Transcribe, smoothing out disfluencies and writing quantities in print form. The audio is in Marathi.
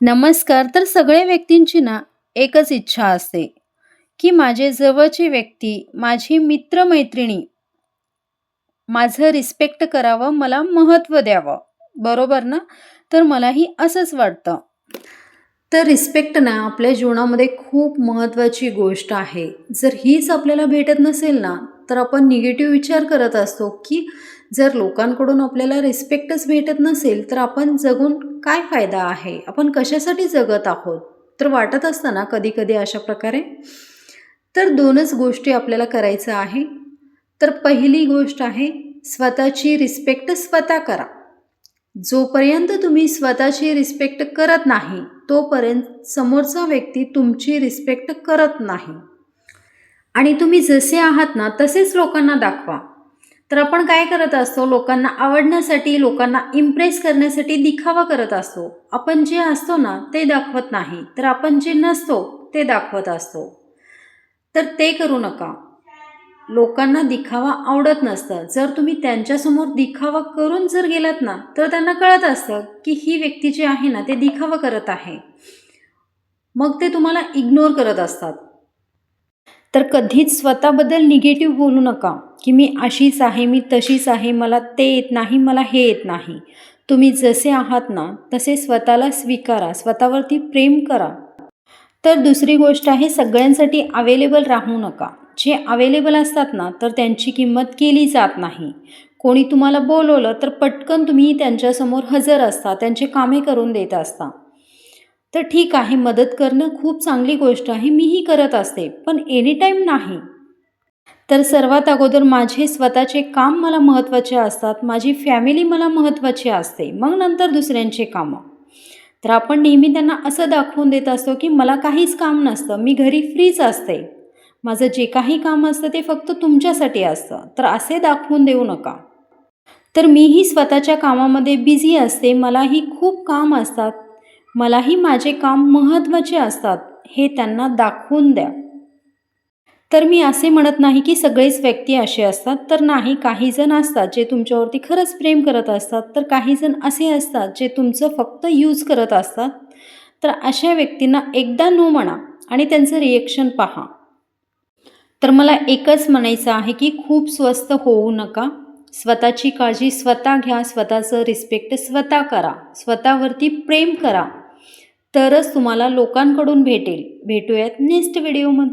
नमस्कार. तर सगळ्या व्यक्तींची ना एकच इच्छा असते, की माझे जवळची व्यक्ती, माझी मित्र-मैत्रिणी माझं रिस्पेक्ट करावं, मला महत्त्व द्यावं. बरोबर ना? तर मलाही असंच वाटतं. तर रिस्पेक्ट ना आपल्या जीवनामध्ये खूप महत्त्वाची गोष्ट आहे. जर हीच आपल्याला भेटत नसेल ना, तर आपण निगेटिव्ह विचार करत असतो, की जर लोकांकडून आपल्याला रिस्पेक्टच भेटत नसेल, तर आपण जगून काय फायदा आहे? आपण कशासाठी जगत आहोत? तर वाटत असतं ना कधी-कधी अशा प्रकारे. तर 2च गोष्टी आपल्याला करायचं आहे. तर पहिली गोष्ट आहे स्वतःची रिस्पेक्ट स्वतः करा. जोपर्यंत तुम्ही स्वतःची रिस्पेक्ट करत नाही, तोपर्यंत समोरचा व्यक्ती तुमची रिस्पेक्ट करत नाही. आणि तुम्ही जसे आहात ना, तसेच लोकांना दाखवा. तर आपण काय करत असतो, लोकांना आवडण्यासाठी, लोकांना इम्प्रेस करण्यासाठी दिखावा करत असतो. आपण जे असतो ना, ते दाखवत नाही. तर आपण जे नसतो, ते दाखवत असतो. तर ते करू नका. लोकांना दिखावा आवडत नसतं. जर तुम्ही त्यांच्यासमोर दिखावा करून जर गेलात ना, तर त्यांना कळत असतं, की ही व्यक्ती जी आहे ना, ते दिखावा करत आहे. मग ते तुम्हाला इग्नोर करत असतात. तर कधीच स्वतःबद्दल निगेटिव्ह बोलू नका, की मी अशीच आहे, मी तशीच आहे, मला ते येत नाही, मला हे येत नाही. तुम्ही जसे आहात ना, तसे स्वतःला स्वीकारा, स्वतःवरती प्रेम करा. तर दुसरी गोष्ट आहे सगळ्यांसाठी अवेलेबल राहू नका. जे अवेलेबल असतात ना, तर त्यांची किंमत केली जात नाही. कोणी तुम्हाला बोलवलं तर पटकन तुम्ही त्यांच्यासमोर हजर असता, त्यांची कामे करून देत असता. तर ठीक आहे, मदत करणं खूप चांगली गोष्ट आहे, मीही करत असते, पण एनीटाईम नाही. तर सर्वात अगोदर माझे स्वतःचे काम मला महत्त्वाचे असतात, माझी फॅमिली मला महत्त्वाची असते, मग नंतर दुसऱ्यांचे कामं. तर आपण नेहमी त्यांना असं दाखवून देत असतो, की मला काहीच काम नसतं, मी घरी फ्रीच असते. माझं जे काही काम असतं ते फक्त तुमच्यासाठी असतं. तर असे दाखवून देऊ नका. तर मीही स्वतःच्या कामामध्ये बिझी असते, मलाही खूप काम असतात. मलाही माझे काम महत्त्वाचे असतात, हे त्यांना दाखवून द्या. तर मी असे म्हणत नाही, की सगळेच व्यक्ती असे असतात. तर नाही, काही जण असतात जे तुमच्यावरती खरंच प्रेम करत असतात. तर काही जण असे असतात जे तुमचं फक्त यूज करत असतात. तर अशा व्यक्तींना एकदा नो म्हणा आणि त्यांचं रिएक्शन पहा. तर मला एकच म्हणायचं आहे, की खूप स्वस्थ होऊ नका. स्वतःची काळजी स्वतः घ्या, स्वतःचं रिस्पेक्ट स्वतः करा, स्वतःवरती प्रेम करा. तरच तुम्हाला लोकांकडून भेटेल. भेटूयात नेक्स्ट व्हिडिओमध्ये.